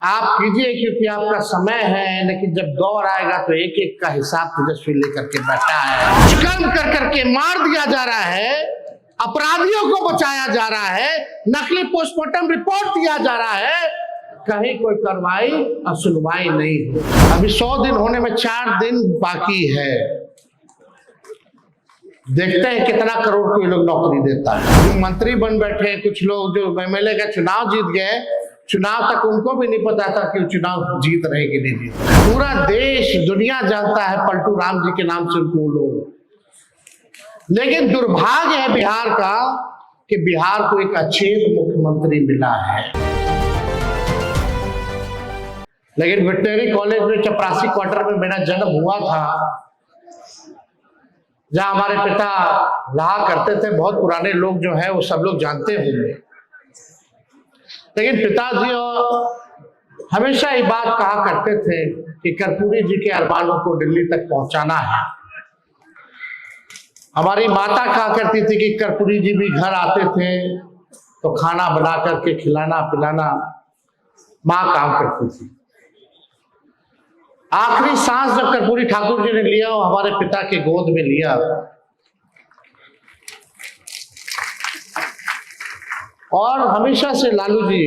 आप कीजिए क्योंकि आपका समय है, लेकिन जब दौर आएगा तो एक एक का हिसाब तेजस्वी लेकर के बैठा है। दुष्कर्म कर करके मार दिया जा रहा है, अपराधियों को बचाया जा रहा है, नकली पोस्टमार्टम रिपोर्ट दिया जा रहा है, कहीं कोई कार्रवाई और सुनवाई नहीं हो। अभी 100 दिन होने में 4 दिन बाकी है। देखते हैं कितना करोड़ को ये लोग नौकरी देता है। जो मंत्री बन बैठे हैं, कुछ लोग जो एमएलए का चुनाव जीत गए, चुनाव तक उनको भी नहीं पता था कि चुनाव जीत रहे कि नहीं जीत रहे। पूरा देश दुनिया जानता है पलटू राम जी के नाम से उनको लोग। लेकिन दुर्भाग्य है बिहार का कि बिहार को एक अच्छे मुख्यमंत्री मिला है। लेकिन वेटनरी कॉलेज में चपरासी क्वार्टर में मेरा जन्म हुआ था, जहां हमारे पिता रहा करते थे। बहुत पुराने लोग जो है वो सब लोग जानते होंगे। लेकिन पिताजी हमेशा ये बात कहा करते थे कि कर्पूरी जी के अरमानों को दिल्ली तक पहुंचाना है। हमारी माता कहा करती थी कि कर्पूरी जी भी घर आते थे तो खाना बना करके खिलाना पिलाना माँ काम करती थी। आखिरी सांस जब कर्पूरी ठाकुर जी ने लिया, वो हमारे पिता के गोद में लिया, और हमेशा से लालू जी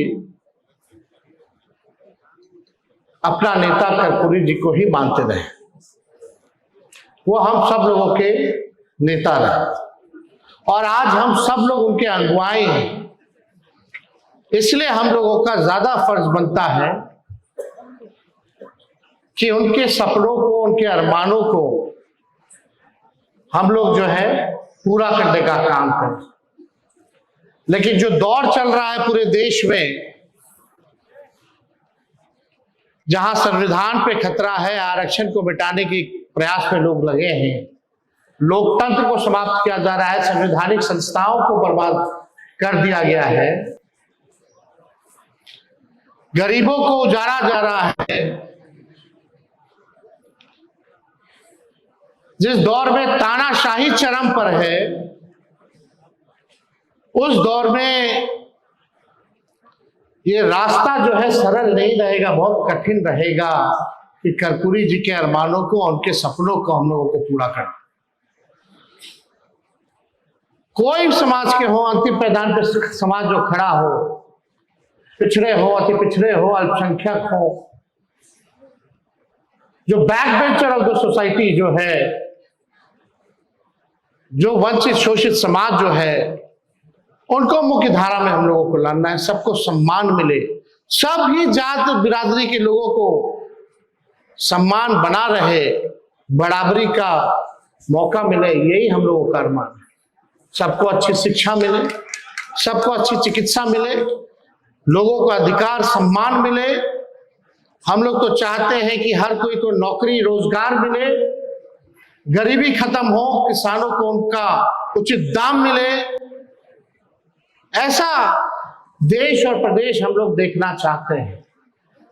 अपना नेता कर्पूरी जी को ही मानते रहे। वो हम सब लोगों के नेता रहे और आज हम सब लोग उनके अगुवाई हैं। इसलिए हम लोगों का ज्यादा फर्ज बनता है कि उनके सपनों को, उनके अरमानों को हम लोग जो है पूरा करने का काम करें। लेकिन जो दौर चल रहा है पूरे देश में, जहां संविधान पे खतरा है, आरक्षण को मिटाने के प्रयास में लोग लगे हैं, लोकतंत्र को समाप्त किया जा रहा है, संवैधानिक संस्थाओं को बर्बाद कर दिया गया है, गरीबों को उजाड़ा जा रहा है। जिस दौर में तानाशाही चरम पर है, उस दौर में ये रास्ता जो है सरल नहीं रहेगा, बहुत कठिन रहेगा कि कर्पूरी जी के अरमानों को, उनके सपनों को हम लोगों को पूरा करना। कोई समाज के हो, अंतिम पैदान पर समाज जो खड़ा हो, पिछड़े हो, अति पिछड़े हो, अल्पसंख्यक हो, जो back bencher of the society जो है, जो वंचित शोषित समाज जो है, उनको मुख्य धारा में हम लोगों को लाना है। सबको सम्मान मिले, सभी जात बिरादरी के लोगों को सम्मान बना रहे, बराबरी का मौका मिले, यही हम लोगों का अरमान है। सबको अच्छी शिक्षा मिले, सबको अच्छी चिकित्सा मिले, लोगों का अधिकार सम्मान मिले। हम लोग तो चाहते हैं कि हर कोई को नौकरी रोजगार मिले, गरीबी खत्म हो, किसानों को उनका उचित दाम मिले। ऐसा देश और प्रदेश हम लोग देखना चाहते हैं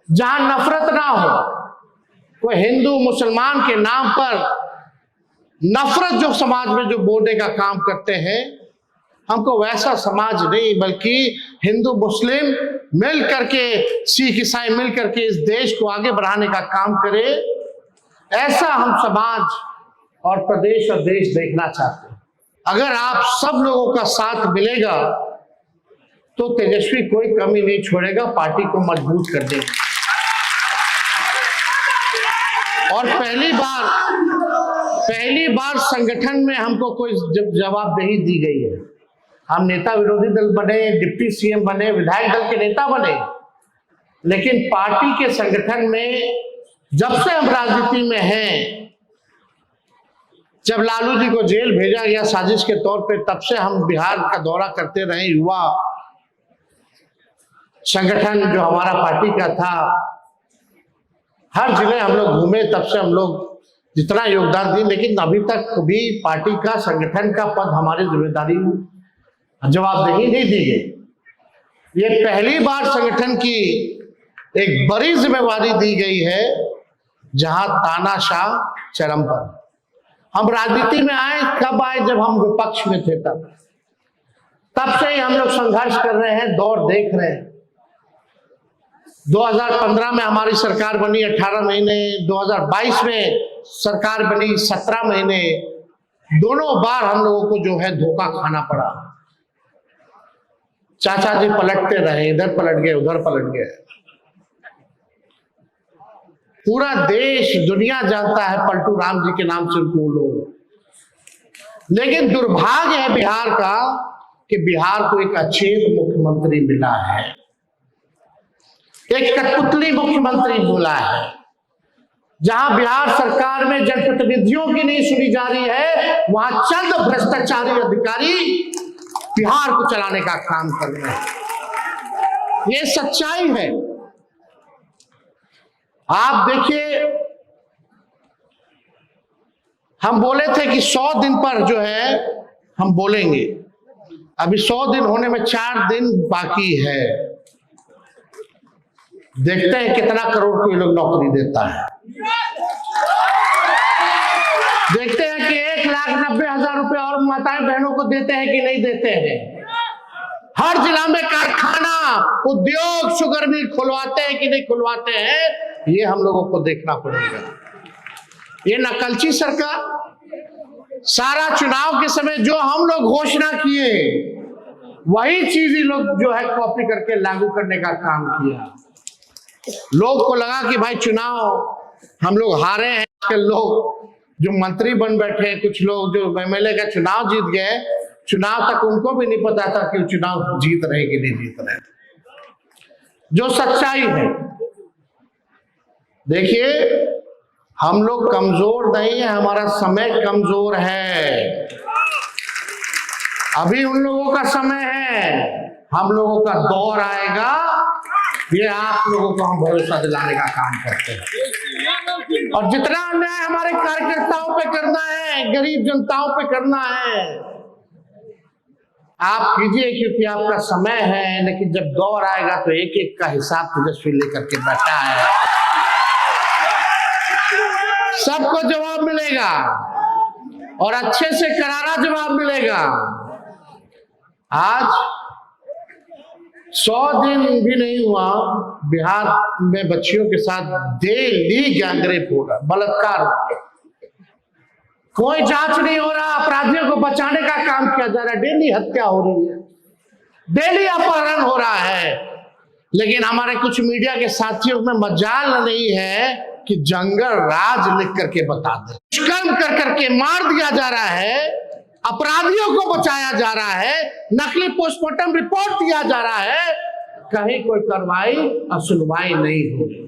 जहां नफरत ना हो। कोई हिंदू मुसलमान के नाम पर नफरत जो समाज में जो बोलने का काम करते हैं, हमको वैसा समाज नहीं, बल्कि हिंदू मुस्लिम मिल करके, सिख ईसाई मिल करके इस देश को आगे बढ़ाने का काम करे। ऐसा हम समाज और प्रदेश और देश देखना चाहते हैं। अगर आप सब लोगों का साथ मिलेगा तो तेजस्वी कोई कमी नहीं छोड़ेगा, पार्टी को मजबूत कर देगा। और पहली बार संगठन में हमको कोई जवाबदेही दी गई है। हम नेता विरोधी दल बने, डिप्टी सीएम बने, विधायक दल के नेता बने, लेकिन पार्टी के संगठन में जब से हम राजनीति में हैं, जब लालू जी को जेल भेजा गया साजिश के तौर पे, तब से हम बिहार का दौरा करते रहे। युवा संगठन जो हमारा पार्टी का था, हर जिले हम लोग घूमे, तब से हम लोग जितना योगदान दिए, लेकिन अभी तक भी पार्टी का संगठन का पद हमारी जिम्मेदारी जवाबदेही नहीं दी गई। ये पहली बार संगठन की एक बड़ी जिम्मेवारी दी गई है, जहां तानाशाह चरम पर। हम राजनीति में आए, कब आए? जब हम विपक्ष में थे, तब से ही हम लोग संघर्ष कर रहे हैं, दौर देख रहे हैं। 2015 में हमारी सरकार बनी 18 महीने, 2022 में सरकार बनी 17 महीने। दोनों बार हम लोगों को जो है धोखा खाना पड़ा। चाचा जी पलटते रहे, इधर पलट गए, उधर पलट गए। पूरा देश दुनिया जानता है पलटू राम जी के नाम से उनको लोग। लेकिन दुर्भाग्य है बिहार का कि बिहार को एक अचेत मुख्यमंत्री मिला है, एक कठपुतली मुख्यमंत्री मिला है। जहां बिहार सरकार में जनप्रतिनिधियों की नहीं सुनी जा रही है, वहां चंद भ्रष्टाचारी अधिकारी बिहार को चलाने का काम कर रहे हैं। ये सच्चाई है। आप देखिए, हम बोले थे कि 100 दिन पर जो है हम बोलेंगे। अभी 100 दिन होने में 4 दिन बाकी है। देखते हैं कितना करोड़ को ये लोग नौकरी देता है। देखते हैं कि 1,90,000 रुपए और माताएं बहनों को देते हैं कि नहीं देते हैं। हर जिला में कारखाना, उद्योग, शुगर मिल खुलवाते हैं कि नहीं खुलवाते हैं, ये हम लोगों को देखना पड़ेगा। ये नकलची सरकार सारा चुनाव के समय जो हम लोग घोषणा किए वही चीज ही लोग जो है कॉपी करके लागू करने का काम किया। लोग को लगा कि भाई चुनाव हम लोग हारे हैं। आजकल लोग जो मंत्री बन बैठे हैं, कुछ लोग जो एमएलए का चुनाव जीत गए, चुनाव तक उनको भी नहीं पता था कि चुनाव जीत रहे कि नहीं जीत रहे। जो सच्चाई है, देखिए हम लोग कमजोर नहीं है, हमारा समय कमजोर है। अभी उन लोगों का समय है, हम लोगों का दौर आएगा। ये आप लोगों को हम भरोसा दिलाने का काम करते हैं। और जितना अन्याय हमारे कार्यकर्ताओं पे करना है, गरीब जनताओं पे करना है, आप कीजिए, क्योंकि आपका समय है। लेकिन जब दौर आएगा तो एक एक का हिसाब तेजस्वी लेकर के बैठा है। सबको जवाब मिलेगा और अच्छे से करारा जवाब मिलेगा। आज 100 दिन भी नहीं हुआ, बिहार में बच्चियों के साथ डेली गैंगरेप हो रहा, बलात्कार हो रहा। कोई जांच नहीं हो रहा, अपराधियों को बचाने का काम किया जा रहा है। डेली हत्या हो रही है, डेली अपहरण हो रहा है। लेकिन हमारे कुछ मीडिया के साथियों में मजाल नहीं है कि जंगल राज लिख करके बता दे। दुष्कर्म कर करके मार दिया जा रहा है, अपराधियों को बचाया जा रहा है, नकली पोस्टमार्टम रिपोर्ट दिया जा रहा है, कहीं कोई कार्रवाई और सुनवाई नहीं हो रही।